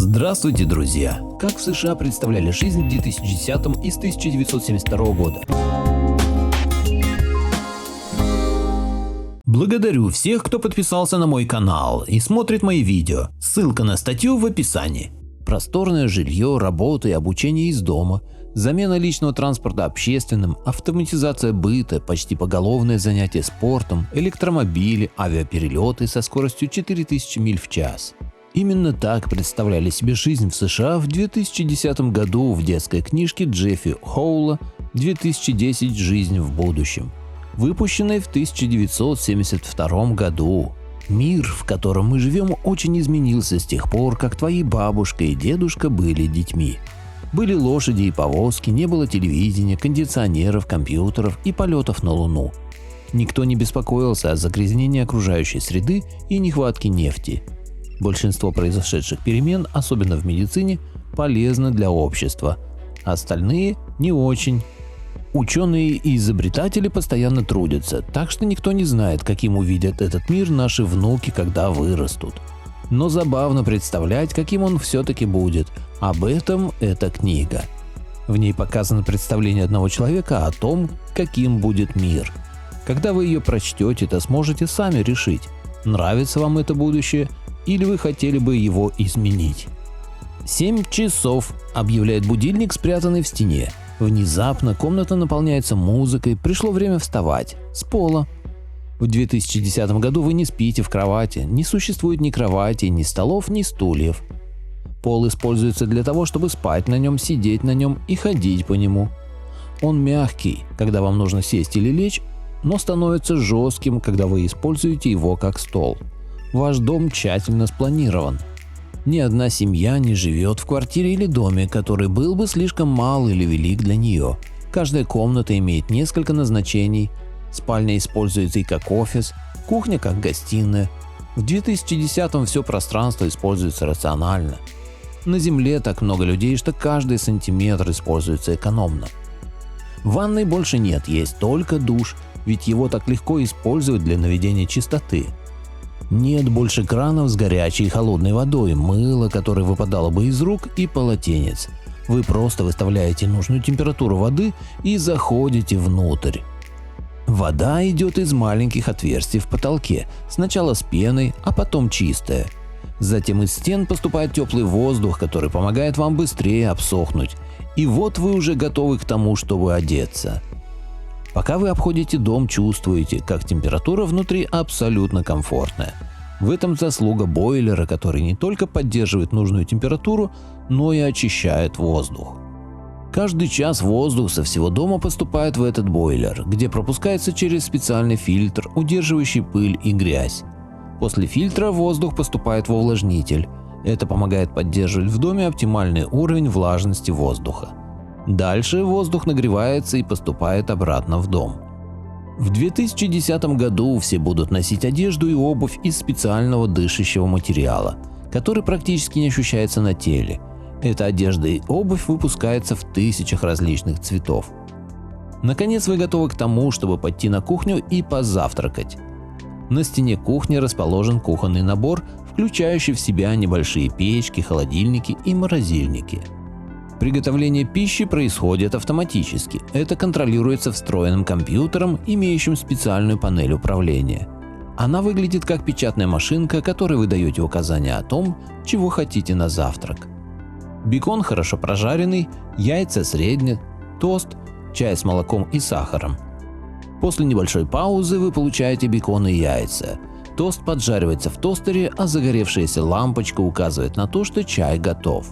Здравствуйте, друзья! Как в США представляли жизнь в 2010 и с 1972 года? Благодарю всех, кто подписался на мой канал и смотрит мои видео. Ссылка на статью в описании. Просторное жилье, работа и обучение из дома, замена личного транспорта общественным, автоматизация быта, почти поголовное занятие спортом, электромобили, авиаперелеты со скоростью 4000 миль в час. Именно так представляли себе жизнь в США в 2010 году в детской книжке Джеффи Хоула «2010. Жизнь в будущем», выпущенной в 1972 году. Мир, в котором мы живем, очень изменился с тех пор, как твои бабушка и дедушка были детьми. Были лошади и повозки, не было телевидения, кондиционеров, компьютеров и полетов на Луну. Никто не беспокоился о загрязнении окружающей среды и нехватке нефти. Большинство произошедших перемен, особенно в медицине, полезны для общества, остальные не очень. Ученые и изобретатели постоянно трудятся, так что никто не знает, каким увидят этот мир наши внуки, когда вырастут. Но забавно представлять, каким он все-таки будет. Об этом эта книга. В ней показано представление одного человека о том, каким будет мир. Когда вы ее прочтете, то сможете сами решить, нравится вам это будущее или вы хотели бы его изменить. 7 часов, объявляет будильник, спрятанный в стене. Внезапно комната наполняется музыкой, пришло время вставать. С пола. В 2010 году вы не спите в кровати, не существует ни кровати, ни столов, ни стульев. Пол используется для того, чтобы спать на нем, сидеть на нем и ходить по нему. Он мягкий, когда вам нужно сесть или лечь, но становится жестким, когда вы используете его как стол. Ваш дом тщательно спланирован. Ни одна семья не живет в квартире или доме, который был бы слишком мал или велик для нее. Каждая комната имеет несколько назначений. Спальня используется и как офис, кухня как гостиная. В 2010-м все пространство используется рационально. На Земле так много людей, что каждый сантиметр используется экономно. Ванной больше нет, есть только душ, ведь его так легко использовать для наведения чистоты. Нет больше кранов с горячей и холодной водой, мыла, которое выпадало бы из рук, и полотенец. Вы просто выставляете нужную температуру воды и заходите внутрь. Вода идет из маленьких отверстий в потолке, сначала с пеной, а потом чистая. Затем из стен поступает теплый воздух, который помогает вам быстрее обсохнуть. И вот вы уже готовы к тому, чтобы одеться. Пока вы обходите дом, чувствуете, как температура внутри абсолютно комфортная. В этом заслуга бойлера, который не только поддерживает нужную температуру, но и очищает воздух. Каждый час воздух со всего дома поступает в этот бойлер, где пропускается через специальный фильтр, удерживающий пыль и грязь. После фильтра воздух поступает в увлажнитель. Это помогает поддерживать в доме оптимальный уровень влажности воздуха. Дальше воздух нагревается и поступает обратно в дом. В 2010 году все будут носить одежду и обувь из специального дышащего материала, который практически не ощущается на теле. Эта одежда и обувь выпускается в тысячах различных цветов. Наконец вы готовы к тому, чтобы пойти на кухню и позавтракать. На стене кухни расположен кухонный набор, включающий в себя небольшие печки, холодильники и морозильники. Приготовление пищи происходит автоматически. Это контролируется встроенным компьютером, имеющим специальную панель управления. Она выглядит как печатная машинка, которой вы даете указания о том, чего хотите на завтрак. Бекон хорошо прожаренный, яйца средне, тост, чай с молоком и сахаром. После небольшой паузы вы получаете бекон и яйца. Тост поджаривается в тостере, а загоревшаяся лампочка указывает на то, что чай готов.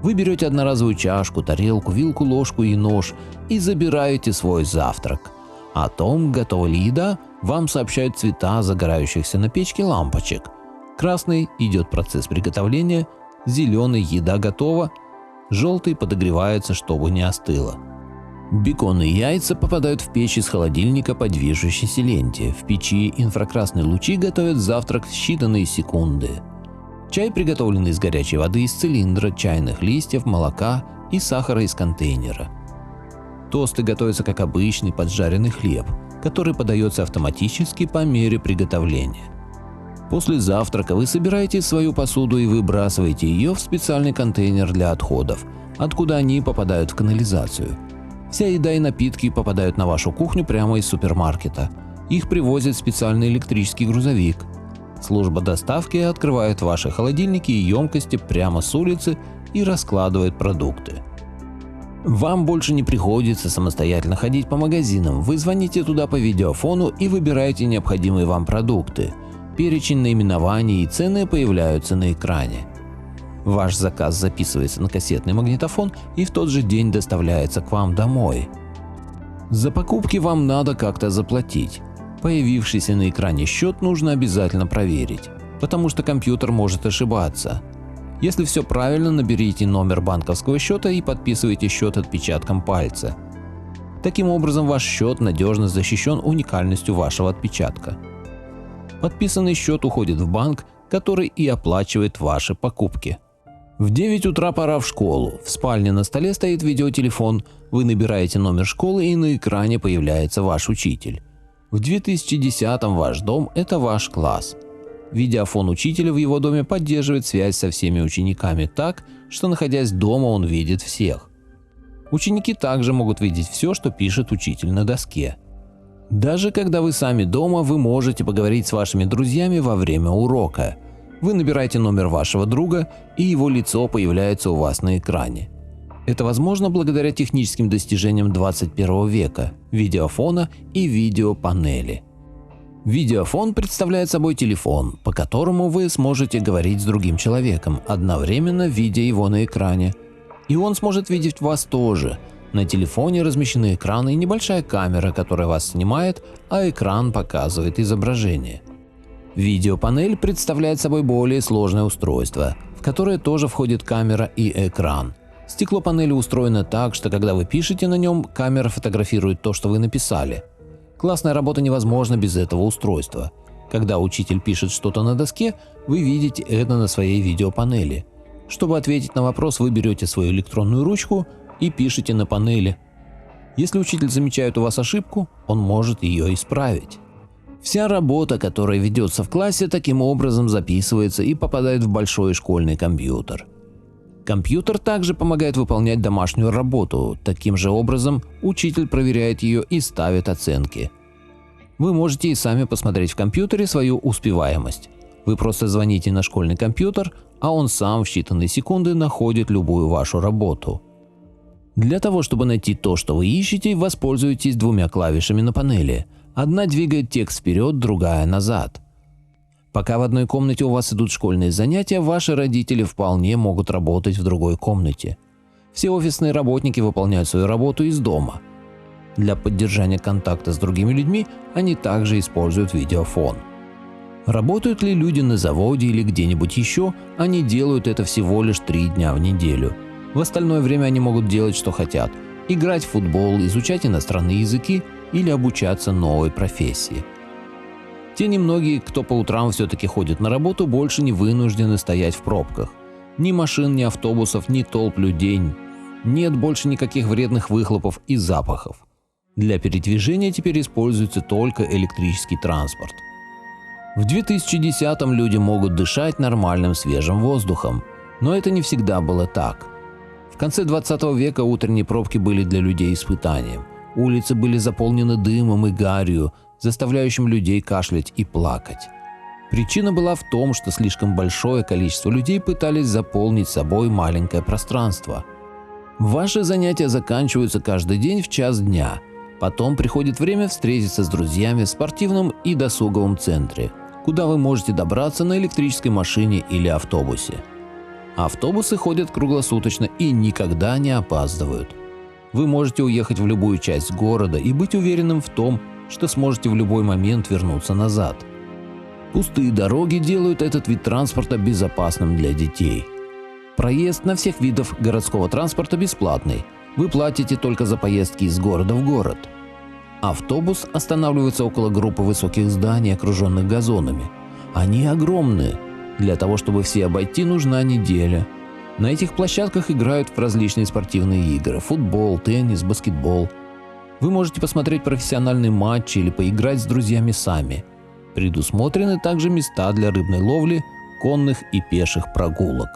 Вы берете одноразовую чашку, тарелку, вилку, ложку и нож и забираете свой завтрак. О том, готова ли еда, вам сообщают цвета загорающихся на печке лампочек. Красный – идет процесс приготовления, зеленый – еда готова, желтый – подогревается, чтобы не остыло. Бекон и яйца попадают в печь из холодильника по движущейся ленте. В печи инфракрасные лучи готовят завтрак в считанные секунды. Чай приготовлен из горячей воды из цилиндра, чайных листьев, молока и сахара из контейнера. Тосты готовятся как обычный поджаренный хлеб, который подается автоматически по мере приготовления. После завтрака вы собираете свою посуду и выбрасываете ее в специальный контейнер для отходов, откуда они попадают в канализацию. Вся еда и напитки попадают на вашу кухню прямо из супермаркета. Их привозит специальный электрический грузовик. Служба доставки открывает ваши холодильники и емкости прямо с улицы и раскладывает продукты. Вам больше не приходится самостоятельно ходить по магазинам, вы звоните туда по видеофону и выбираете необходимые вам продукты. Перечень наименований и цены появляются на экране. Ваш заказ записывается на кассетный магнитофон и в тот же день доставляется к вам домой. За покупки вам надо как-то заплатить. Появившийся на экране счет нужно обязательно проверить, потому что компьютер может ошибаться. Если все правильно, наберите номер банковского счета и подписывайте счет отпечатком пальца. Таким образом, ваш счет надежно защищен уникальностью вашего отпечатка. Подписанный счет уходит в банк, который и оплачивает ваши покупки. В 9 утра пора в школу, в спальне на столе стоит видеотелефон, вы набираете номер школы и на экране появляется ваш учитель. В 2010-м ваш дом – это ваш класс. Видеофон учителя в его доме поддерживает связь со всеми учениками так, что, находясь дома, он видит всех. Ученики также могут видеть все, что пишет учитель на доске. Даже когда вы сами дома, вы можете поговорить с вашими друзьями во время урока. Вы набираете номер вашего друга, и его лицо появляется у вас на экране. Это возможно благодаря техническим достижениям 21 века – видеофона и видеопанели. Видеофон представляет собой телефон, по которому вы сможете говорить с другим человеком, одновременно видя его на экране. И он сможет видеть вас тоже. На телефоне размещены экраны и небольшая камера, которая вас снимает, а экран показывает изображение. Видеопанель представляет собой более сложное устройство, в которое тоже входит камера и экран. Стекло панели устроено так, что когда вы пишете на нем, камера фотографирует то, что вы написали. Классная работа невозможна без этого устройства. Когда учитель пишет что-то на доске, вы видите это на своей видеопанели. Чтобы ответить на вопрос, вы берете свою электронную ручку и пишете на панели. Если учитель замечает у вас ошибку, он может ее исправить. Вся работа, которая ведется в классе, таким образом записывается и попадает в большой школьный компьютер. Компьютер также помогает выполнять домашнюю работу. Таким же образом, учитель проверяет ее и ставит оценки. Вы можете и сами посмотреть в компьютере свою успеваемость. Вы просто звоните на школьный компьютер, а он сам в считанные секунды находит любую вашу работу. Для того, чтобы найти то, что вы ищете, воспользуйтесь двумя клавишами на панели. Одна двигает текст вперед, другая назад. Пока в одной комнате у вас идут школьные занятия, ваши родители вполне могут работать в другой комнате. Все офисные работники выполняют свою работу из дома. Для поддержания контакта с другими людьми они также используют видеофон. Работают ли люди на заводе или где-нибудь еще, они делают это всего лишь 3 дня в неделю. В остальное время они могут делать, что хотят – играть в футбол, изучать иностранные языки или обучаться новой профессии. Те немногие, кто по утрам все-таки ходит на работу, больше не вынуждены стоять в пробках. Ни машин, ни автобусов, ни толп людей. Нет больше никаких вредных выхлопов и запахов. Для передвижения теперь используется только электрический транспорт. В 2010-м люди могут дышать нормальным свежим воздухом, но это не всегда было так. В конце 20 века утренние пробки были для людей испытанием. Улицы были заполнены дымом и гарью, заставляющим людей кашлять и плакать. Причина была в том, что слишком большое количество людей пытались заполнить собой маленькое пространство. Ваши занятия заканчиваются каждый день в час дня. Потом приходит время встретиться с друзьями в спортивном и досуговом центре, куда вы можете добраться на электрической машине или автобусе. Автобусы ходят круглосуточно и никогда не опаздывают. Вы можете уехать в любую часть города и быть уверенным в том, что сможете в любой момент вернуться назад. Пустые дороги делают этот вид транспорта безопасным для детей. Проезд на всех видов городского транспорта бесплатный. Вы платите только за поездки из города в город. Автобус останавливается около группы высоких зданий, окруженных газонами. Они огромные. Для того, чтобы все обойти, нужна неделя. На этих площадках играют в различные спортивные игры – футбол, теннис, баскетбол. Вы можете посмотреть профессиональные матчи или поиграть с друзьями сами. Предусмотрены также места для рыбной ловли, конных и пеших прогулок.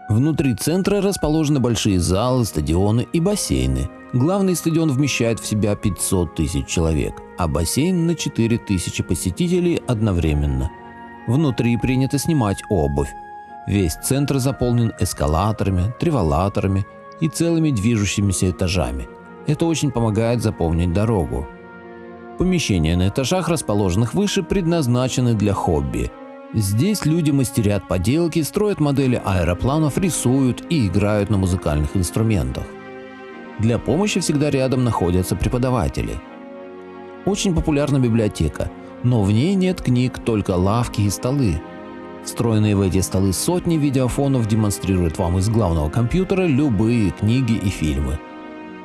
Внутри центра расположены большие залы, стадионы и бассейны. Главный стадион вмещает в себя 500 тысяч человек, а бассейн на 4000 посетителей одновременно. Внутри принято снимать обувь. Весь центр заполнен эскалаторами, треволаторами и целыми движущимися этажами. Это очень помогает запомнить дорогу. Помещения на этажах, расположенных выше, предназначены для хобби. Здесь люди мастерят поделки, строят модели аэропланов, рисуют и играют на музыкальных инструментах. Для помощи всегда рядом находятся преподаватели. Очень популярна библиотека, но в ней нет книг, только лавки и столы. Встроенные в эти столы сотни видеофонов демонстрируют вам из главного компьютера любые книги и фильмы.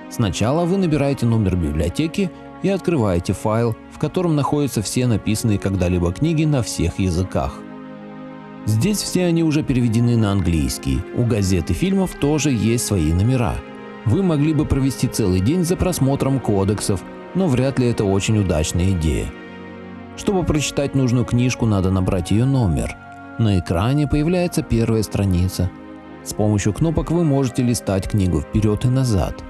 Сначала вы набираете номер библиотеки и открываете файл, в котором находятся все написанные когда-либо книги на всех языках. Здесь все они уже переведены на английский, у газет и фильмов тоже есть свои номера. Вы могли бы провести целый день за просмотром кодексов, но вряд ли это очень удачная идея. Чтобы прочитать нужную книжку, надо набрать ее номер. На экране появляется первая страница. С помощью кнопок вы можете листать книгу вперед и назад.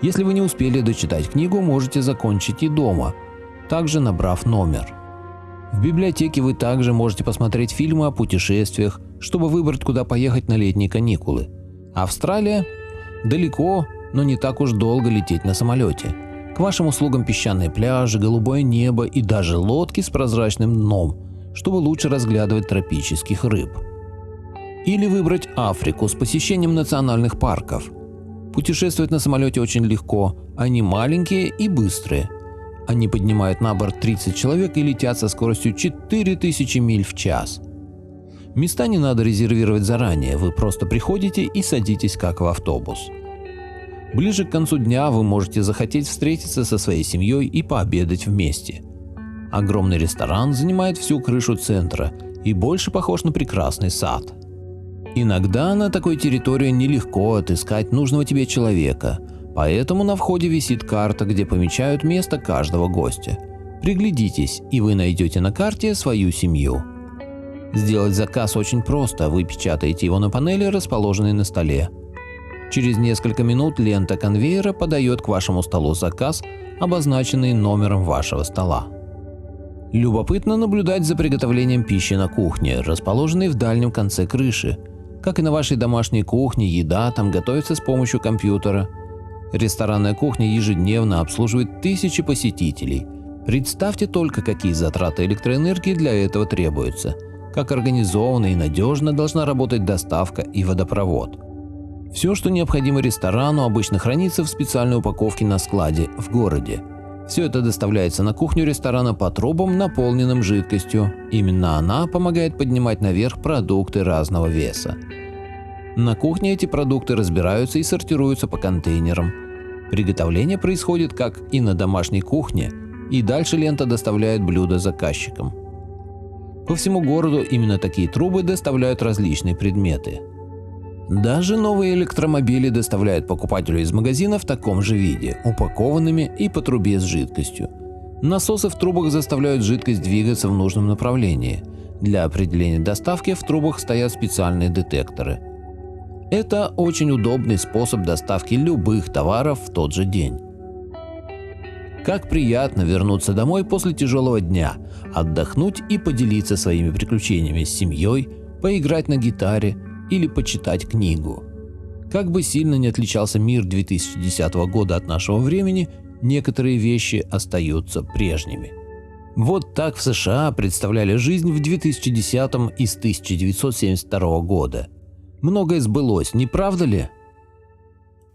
Если вы не успели дочитать книгу, можете закончить и дома, также набрав номер. В библиотеке вы также можете посмотреть фильмы о путешествиях, чтобы выбрать, куда поехать на летние каникулы. Австралия? Далеко, но не так уж долго лететь на самолете. К вашим услугам песчаные пляжи, голубое небо и даже лодки с прозрачным дном, чтобы лучше разглядывать тропических рыб. Или выбрать Африку с посещением национальных парков. Путешествовать на самолете очень легко, они маленькие и быстрые. Они поднимают на борт 30 человек и летят со скоростью 4000 миль в час. Места не надо резервировать заранее, вы просто приходите и садитесь как в автобус. Ближе к концу дня вы можете захотеть встретиться со своей семьей и пообедать вместе. Огромный ресторан занимает всю крышу центра и больше похож на прекрасный сад. Иногда на такой территории нелегко отыскать нужного тебе человека, поэтому на входе висит карта, где помечают место каждого гостя. Приглядитесь, и вы найдете на карте свою семью. Сделать заказ очень просто, вы печатаете его на панели, расположенной на столе. Через несколько минут лента конвейера подает к вашему столу заказ, обозначенный номером вашего стола. Любопытно наблюдать за приготовлением пищи на кухне, расположенной в дальнем конце крыши. Как и на вашей домашней кухне, еда там готовится с помощью компьютера. Ресторанная кухня ежедневно обслуживает тысячи посетителей. Представьте только, какие затраты электроэнергии для этого требуются. Как организованно и надежно должна работать доставка и водопровод. Все, что необходимо ресторану, обычно хранится в специальной упаковке на складе в городе. Все это доставляется на кухню ресторана по трубам, наполненным жидкостью. Именно она помогает поднимать наверх продукты разного веса. На кухне эти продукты разбираются и сортируются по контейнерам. Приготовление происходит как и на домашней кухне, и дальше лента доставляет блюда заказчикам. По всему городу именно такие трубы доставляют различные предметы. Даже новые электромобили доставляют покупателю из магазина в таком же виде, упакованными и по трубе с жидкостью. Насосы в трубах заставляют жидкость двигаться в нужном направлении. Для определения доставки в трубах стоят специальные детекторы. Это очень удобный способ доставки любых товаров в тот же день. Как приятно вернуться домой после тяжелого дня, отдохнуть и поделиться своими приключениями с семьей, поиграть на гитаре или почитать книгу. Как бы сильно ни отличался мир 2010 года от нашего времени, некоторые вещи остаются прежними. Вот так в США представляли жизнь в 2010 и с 1972 года. Многое сбылось, не правда ли?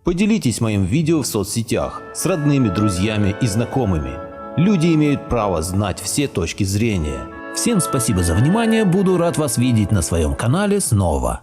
Поделитесь моим видео в соцсетях с родными, друзьями и знакомыми. Люди имеют право знать все точки зрения. Всем спасибо за внимание, буду рад вас видеть на своем канале снова.